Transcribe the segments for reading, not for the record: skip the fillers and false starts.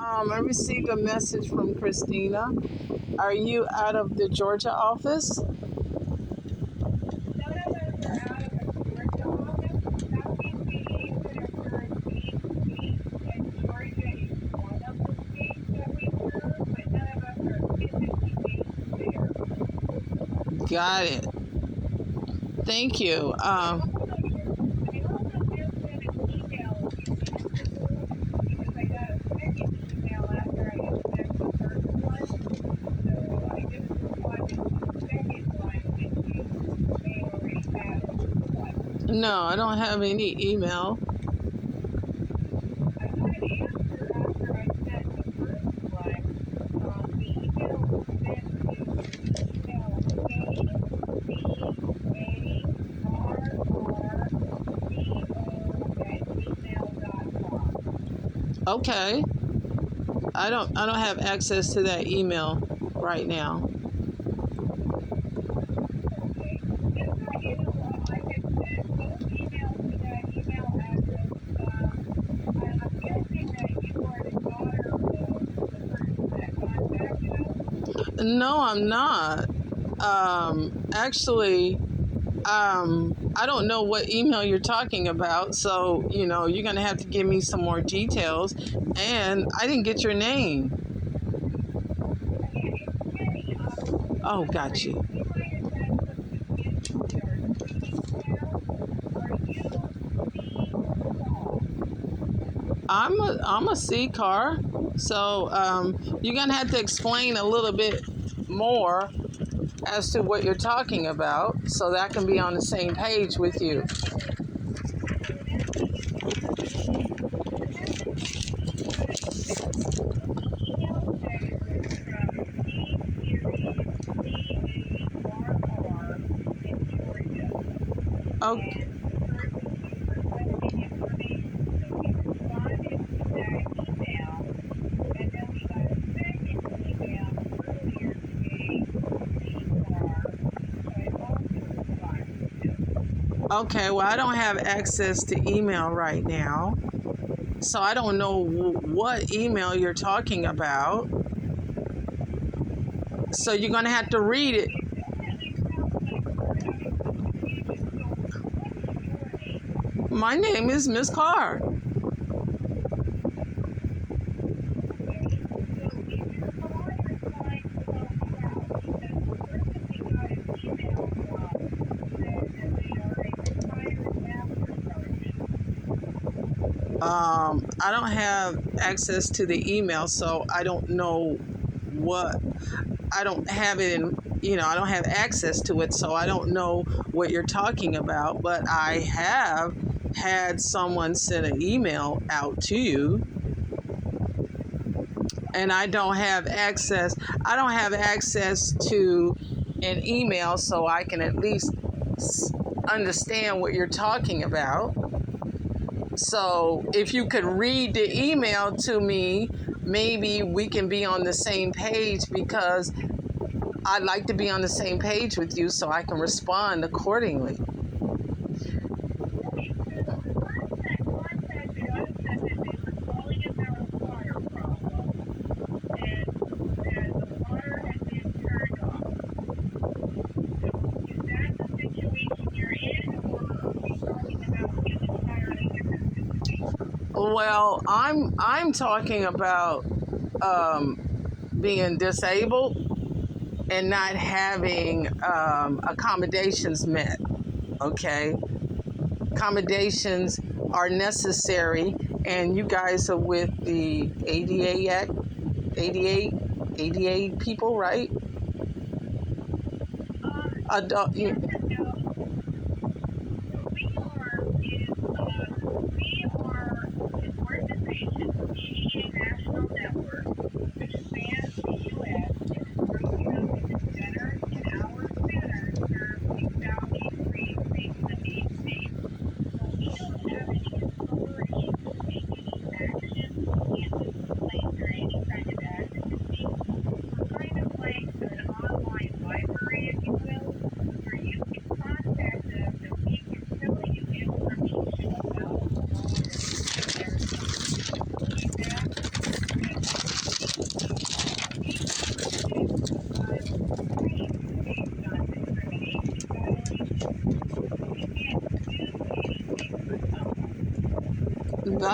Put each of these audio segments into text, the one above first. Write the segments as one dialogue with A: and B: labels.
A: I received a message from Christina. Are you out of the Georgia office?
B: None of us are out of the Georgia office. Southeast mediation occurs in Georgia is one of the states that we serve, but none of us are physically based there.
A: Got it. Thank you.
B: I also just sent an email instantly because I got a second email after I had sent the first one. So I just responded to the second one in case you may already have it.
A: No, I don't have any email.
B: I got an answer after I sent the first one. The email was sent to email kcarr@gmail.com.
A: Okay. I don't have access to that email right now.
B: Okay. Just so you know, I had sent both emails to that email address. I'm guessing that you are the daughter of the person that contacted us.
A: No, I'm not. Actually, I don't know what email you're talking about, so you're gonna have to give me some more details. And I didn't get your name.
B: Yeah, it's Kenny.
A: Oh,
B: I'm
A: got
B: sorry,
A: you.
B: we might have had some confusion with our screening panel. Are you C. Paul?
A: I'm a C car, so you're gonna have to explain a little bit more as to what you're talking about, so that I can be on the same page with you.
B: The message you got an email. The email said it was from C. Series CARR in Georgia.
A: Okay.
B: And the person was requesting information. So we responded to that email, and then we got a second email earlier today from CCAR, so I also responded to.
A: Okay, well, I don't have access to email right now, so I don't know what email you're talking about. So you're gonna have to read it.
B: It definitely sounds like we're having some confusion. So what is your name?
A: My name is Miss Carr.
B: Okay. So is your father trying to help you out? Because the person we got an email from said that they are a retired master sergeant.
A: I don't have access to the email, so I don't know what. I don't have it in. I don't have access to it, so I don't know what you're talking about. But I have had someone send an email out to you, and I don't have access. I don't have access to an email, so I can at least understand what you're talking about. So if you could read the email to me, maybe we can be on the same page, because I'd like to be on the same page with you so I can respond accordingly.
B: Okay, so the person that contacted us said that they were calling about a water problem, and that the water had been turned off. So is that the situation you're in, or are we talking about an entirely different situation?
A: Well, I'm talking about being disabled and not having accommodations met. Okay, accommodations are necessary, and you guys are with the ADA Act, ADA people, right? Adult,
B: Yes and no. So we are an organization, ADA National Network, which spans the U.S. and is broken up into centers, and our centers serve the Southeast states and the 8 states. So we don't have any authority to take any action. We can't just complain or any kind of advocacy. We're kind of like an online library, if you will, where you can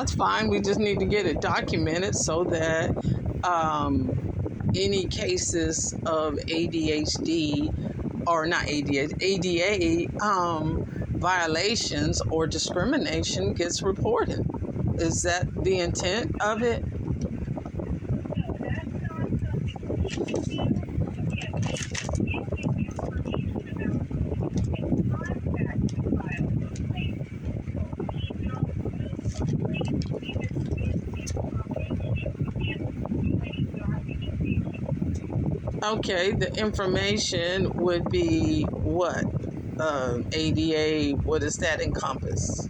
A: That's fine. We just need to get it documented so that any cases of ADHD or not ADHD, ADA violations or discrimination gets reported. Is that the intent of it? Okay, the information would be what? ADA, what does that encompass?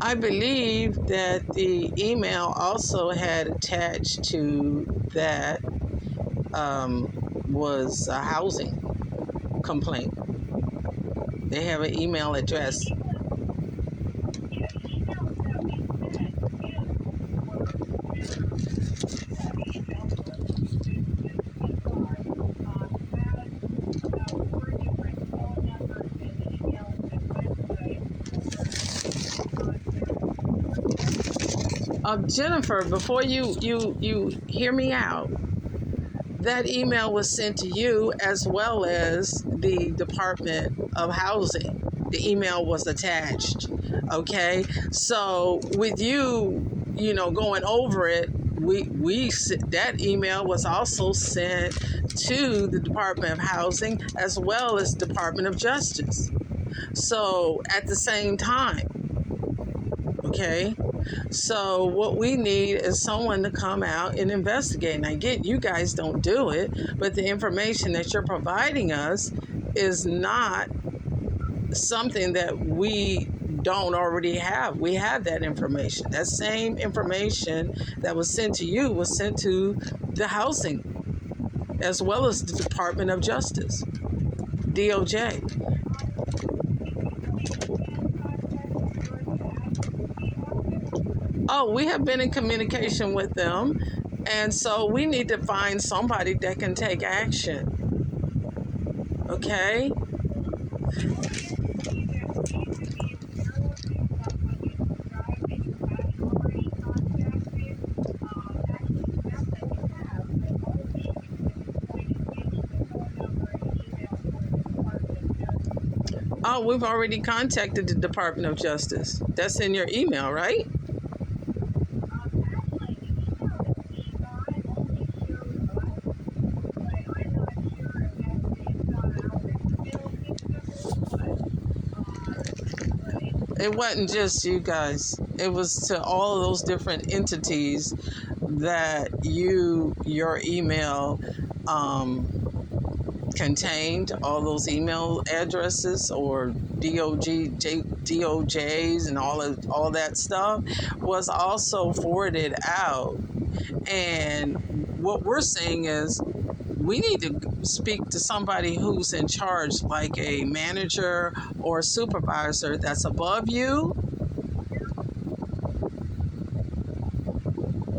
A: I believe that the email also had attached to that was a housing complaint. They have an email address. Jennifer, before you hear me out, that email was sent to you as well as the Department of Housing. The email was attached. Okay, so with you, going over it, we that email was also sent to the Department of Housing as well as Department of Justice. So at the same time, okay. So what we need is someone to come out and investigate. And I get you guys don't do it, but the information that you're providing us is not something that we don't already have. We have that information. That same information that was sent to you was sent to the housing as well as the Department of Justice, DOJ. Oh, we have been in communication with them, and so we need to find somebody that can take action. Okay? Oh, we've already contacted the Department of Justice. That's in your email, right? It wasn't just you guys. It was to all of those different entities that your email contained, all those email addresses or DOJs and all that stuff was also forwarded out. And what we're saying is we need to speak to somebody who's in charge, like a manager or supervisor that's above you.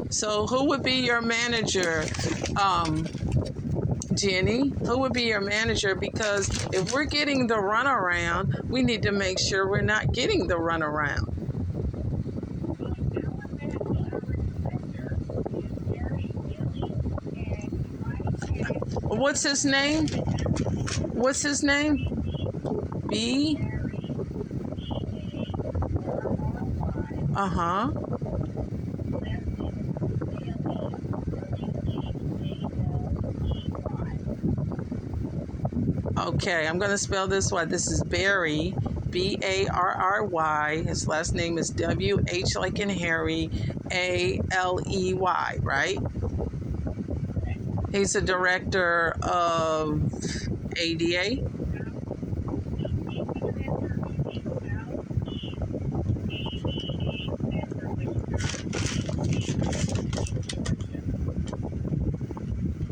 A: So who would be your manager, Jenny? Who would be your manager? Because if we're getting the runaround, we need to make sure we're not getting the runaround. What's his name? What's his name? B? Uh-huh. Okay, I'm going to spell this one. This is Barry, Barry. His last name is W-H like in Harry, A-L-E-Y, right? He's a director of ADA.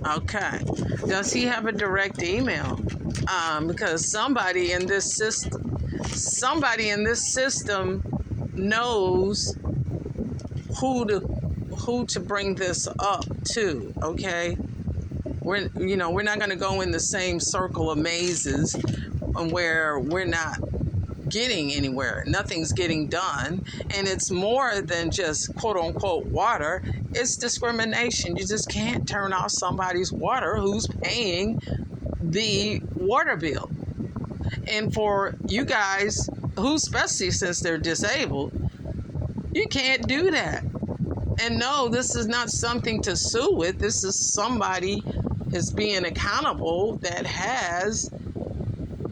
A: Okay. Does he have a direct email? Because somebody in this system knows who to bring this up to. Okay. We're not going to go in the same circle of mazes where we're not getting anywhere. Nothing's getting done. And it's more than just quote unquote water. It's discrimination. You just can't turn off somebody's water who's paying the water bill. And for you guys, who especially since they're disabled, you can't do that. And no, this is not something to sue with. This is somebody is being accountable that has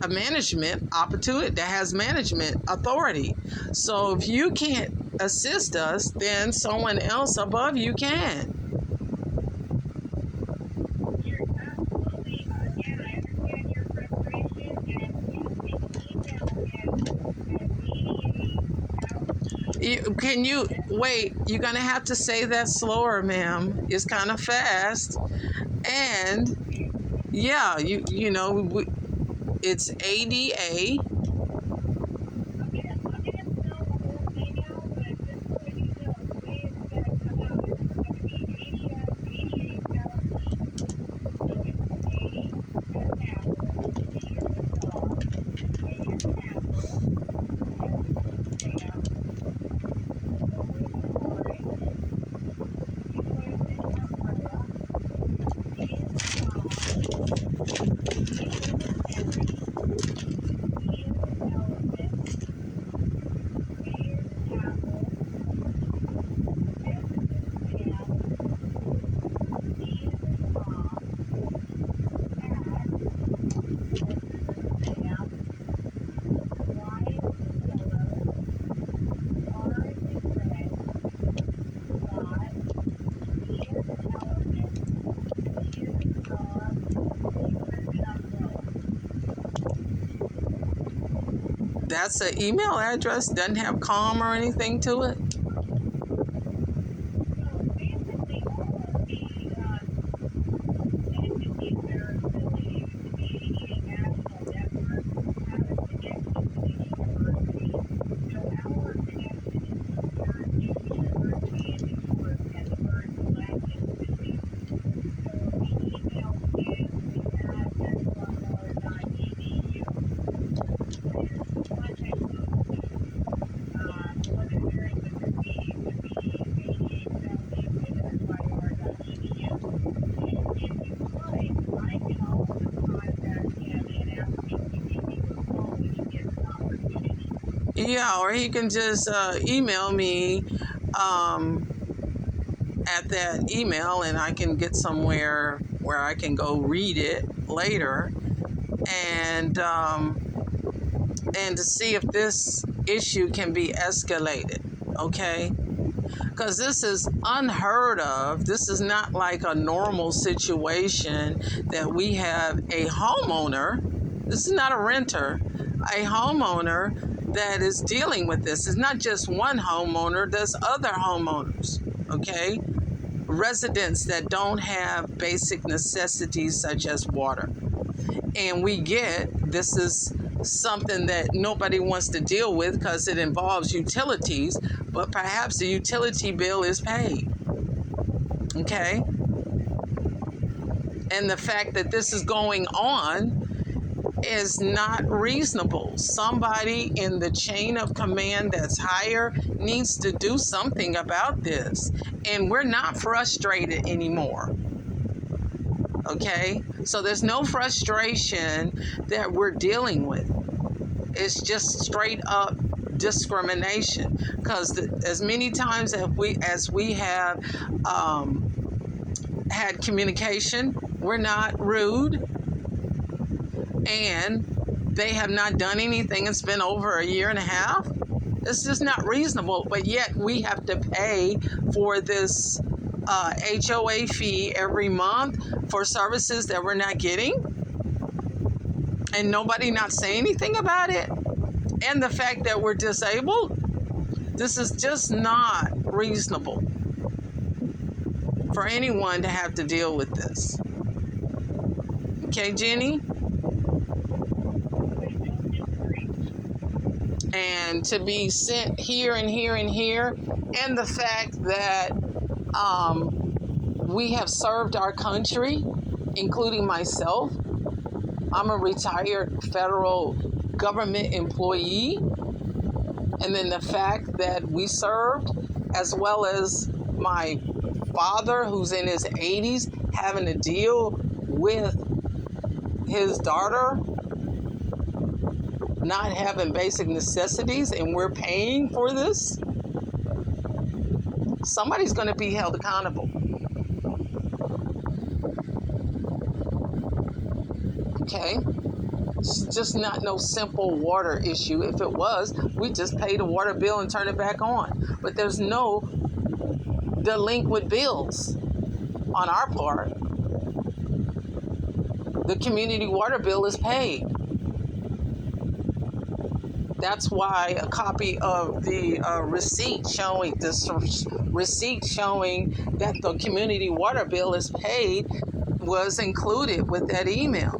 A: a management opportunity, that has management authority. So if you can't assist us, then someone else above you can.
B: You're absolutely, again, I understand your frustration, and you can email
A: You're going to have to say that slower, ma'am. It's kind of fast. And yeah, it's ADA. That's an email address. Doesn't have com or anything to it. Yeah, or he can just email me at that email, and I can get somewhere where I can go read it later, and to see if this issue can be escalated. Okay, because this is unheard of. This is not like a normal situation that we have a homeowner. This is not a renter, a homeowner that is dealing with this. It's not just one homeowner, there's other homeowners, okay? Residents that don't have basic necessities such as water. And we get this is something that nobody wants to deal with because it involves utilities, but perhaps the utility bill is paid, okay? And the fact that this is going on is not reasonable. Somebody in the chain of command that's higher needs to do something about this. And we're not frustrated anymore. Okay? So there's no frustration that we're dealing with. It's just straight up discrimination, because as many times as we have had communication, we're not rude, and they have not done anything. It's been over a year and a half. It's just not reasonable, but yet we have to pay for this HOA fee every month for services that we're not getting, and nobody not say anything about it. And the fact that we're disabled, this is just not reasonable for anyone to have to deal with this. Okay, Jenny? And to be sent here and here and here, and the fact that we have served our country, including myself. I'm a retired federal government employee, and then the fact that we served, as well as my father, who's in his 80s, having to deal with his daughter not having basic necessities, and we're paying for this. Somebody's going to be held accountable. Okay? It's just not no simple water issue. If it was, we just pay the water bill and turn it back on. But there's no delinquent bills on our part. The community water bill is paid. That's why a copy of the receipt showing that the community water bill is paid was included with that email.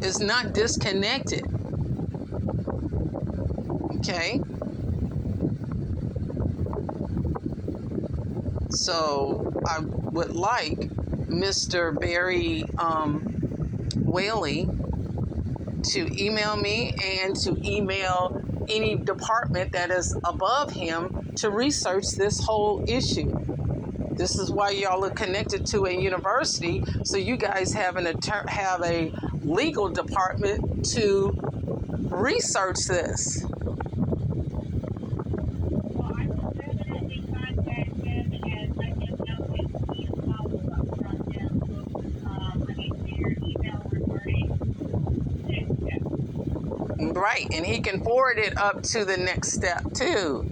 A: It's not disconnected. Okay? So I would like Mr. Barry Whaley to email me and to email any department that is above him to research this whole issue. This is why y'all are connected to a university, so you guys have a legal department to research this.
B: Well, I will definitely contact him and let him know if he is follow up from him. I need to hear email regarding next step.
A: Right, and he can forward it up to the next step too.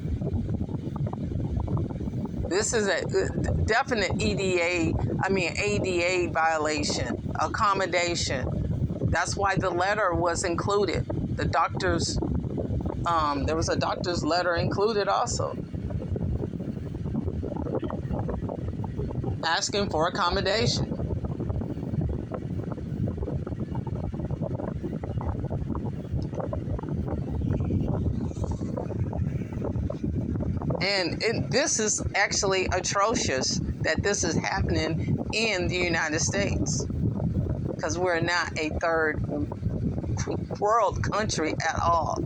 A: This is a definite ADA violation, accommodation. That's why the letter was included. The doctor's, there was a doctor's letter included also, asking for accommodation. And this is actually atrocious that this is happening in the United States, because we're not a third world country at all.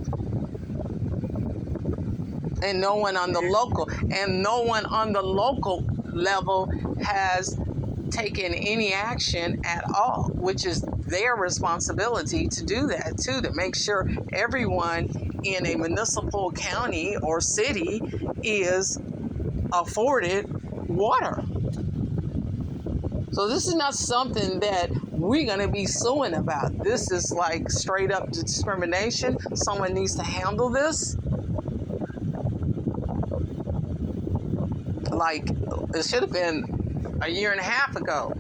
A: And no one on the local level has taken any action at all, which is their responsibility to do that too, to make sure everyone in a municipal county or city is afforded water. So this is not something that we're going to be suing about. This is like straight up discrimination. Someone needs to handle this. Like, it should have been a year and a half ago.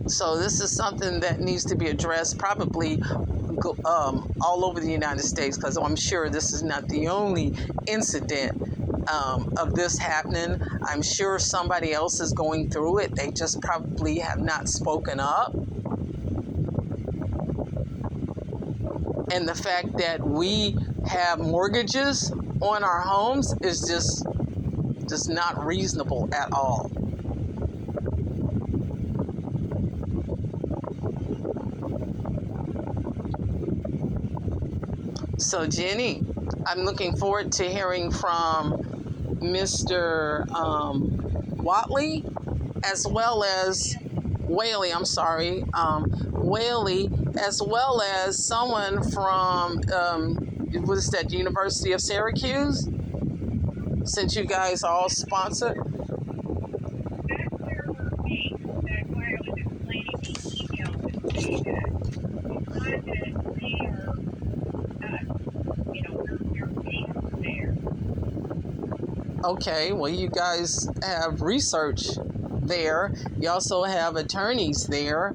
A: So this is something that needs to be addressed probably all over the United States, because I'm sure this is not the only incident of this happening. I'm sure somebody else is going through it. They just probably have not spoken up. And the fact that we have mortgages on our homes is just not reasonable at all. So Jenny, I'm looking forward to hearing from Mr. Watley, as well as Whaley, Whaley, as well as someone from, what is that, University of Syracuse? Since you guys all sponsored.
B: That's their week. That's why I was explaining the email to say that because they are, they're being there.
A: Okay, well, you guys have research there. You also have attorneys there,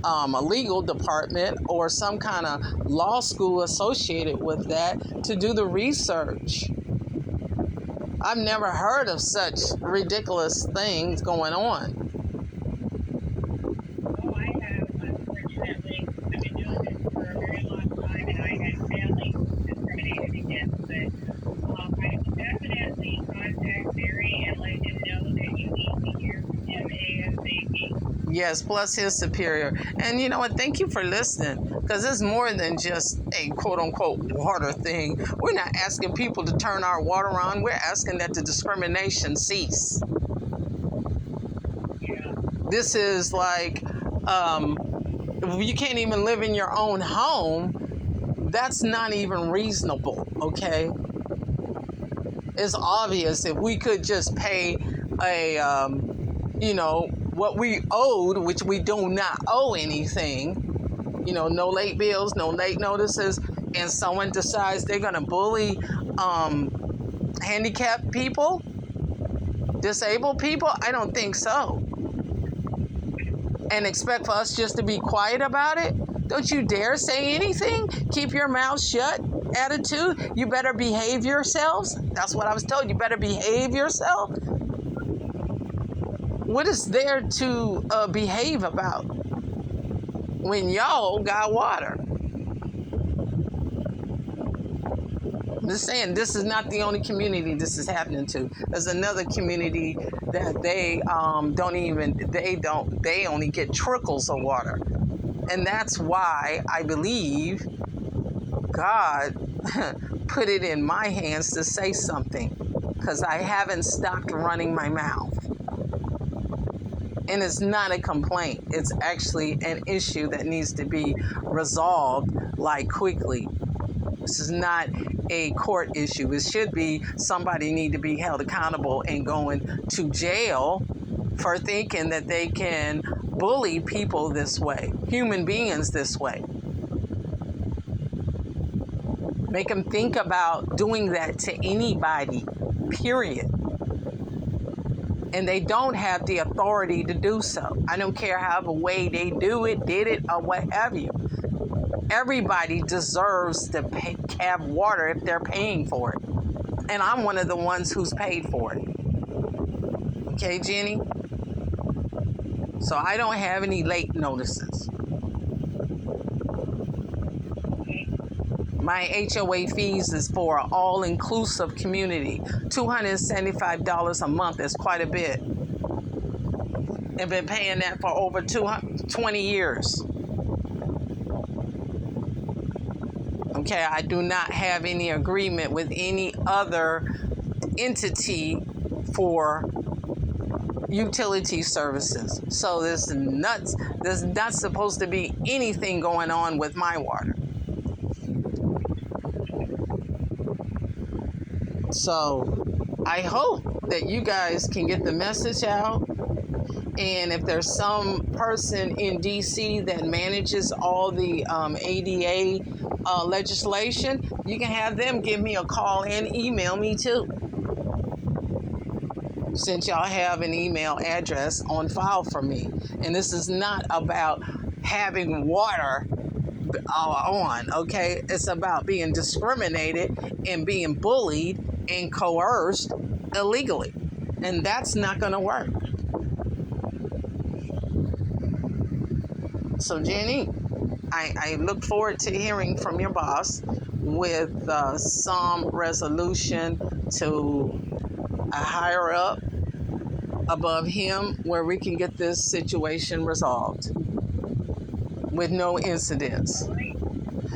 A: a legal department, or some kind of law school associated with that to do the research. I've never heard of such ridiculous things going on.
B: Oh, I have, unfortunately. I've been doing this for a very long time, and I had family discriminated against. But I will definitely contact Barry and let him know that you need to hear from him ASAP.
A: Yes, plus his superior. And you know what? Thank you for listening, because it's more than just a quote-unquote water thing. We're not asking people to turn our water on. We're asking that the discrimination cease.
B: Yeah.
A: This is like, you can't even live in your own home. That's not even reasonable, okay? It's obvious if we could just pay what we owed, which we do not owe anything, no late bills, no late notices, and someone decides they're going to bully handicapped people, disabled people, I don't think so. And expect for us just to be quiet about it? Don't you dare say anything. Keep your mouth shut attitude. You better behave yourselves. That's what I was told. You better behave yourself. What is there to behave about when y'all got water? I'm just saying, this is not the only community this is happening to. There's another community that they only get trickles of water. And that's why I believe God put it in my hands to say something, because I haven't stopped running my mouth. And it's not a complaint. It's actually an issue that needs to be resolved quickly. This is not a court issue. It should be somebody need to be held accountable and going to jail for thinking that they can bully people this way, human beings this way. Make them think about doing that to anybody, period. And they don't have the authority to do so. I don't care however way they did it, or what have you. Everybody deserves to have water if they're paying for it. And I'm one of the ones who's paid for it. Okay, Jenny? So I don't have any late notices. My HOA fees is for an all-inclusive community. $275 a month is quite a bit. I've been paying that for over 20 years. Okay, I do not have any agreement with any other entity for utility services. So there's not supposed to be anything going on with my water. So I hope that you guys can get the message out. And if there's some person in DC that manages all the ADA legislation, you can have them give me a call and email me too, since y'all have an email address on file for me. And this is not about having water on, okay? It's about being discriminated and being bullied and coerced illegally. And that's not going to work. So, Jenny, I look forward to hearing from your boss with some resolution to a higher up above him where we can get this situation resolved with no incidents.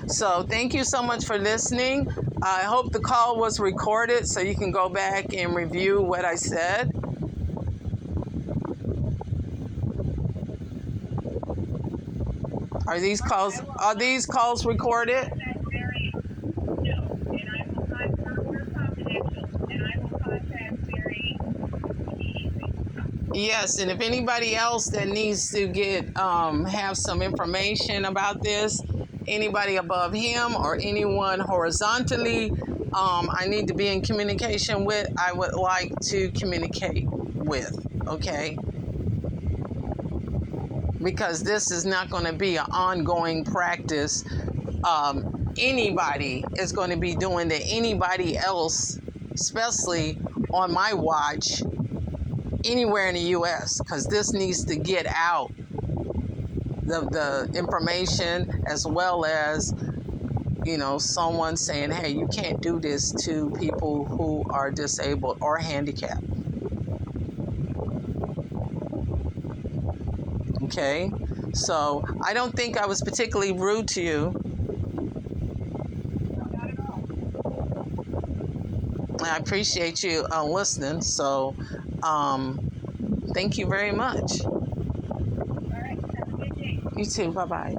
A: So thank you so much for listening. I hope the call was recorded so you can go back and review what I said. Are these calls recorded?
B: That's very, no, and I will contact, we're confidential, and I will contact Mary immediately.
A: Yes, and if anybody else that needs to get have some information about this, anybody above him or anyone horizontally, I need to be in communication with, I would like to communicate with, okay? Because this is not going to be an ongoing practice. Anybody is going to be doing to anybody else, especially on my watch, anywhere in the U.S., because this needs to get out, the information, as well as, someone saying, hey, you can't do this to people who are disabled or handicapped. Okay, so I don't think I was particularly rude to you.
B: Not at all.
A: I appreciate you listening. So thank you very much.
B: All right, have a good day.
A: You too. Bye-bye.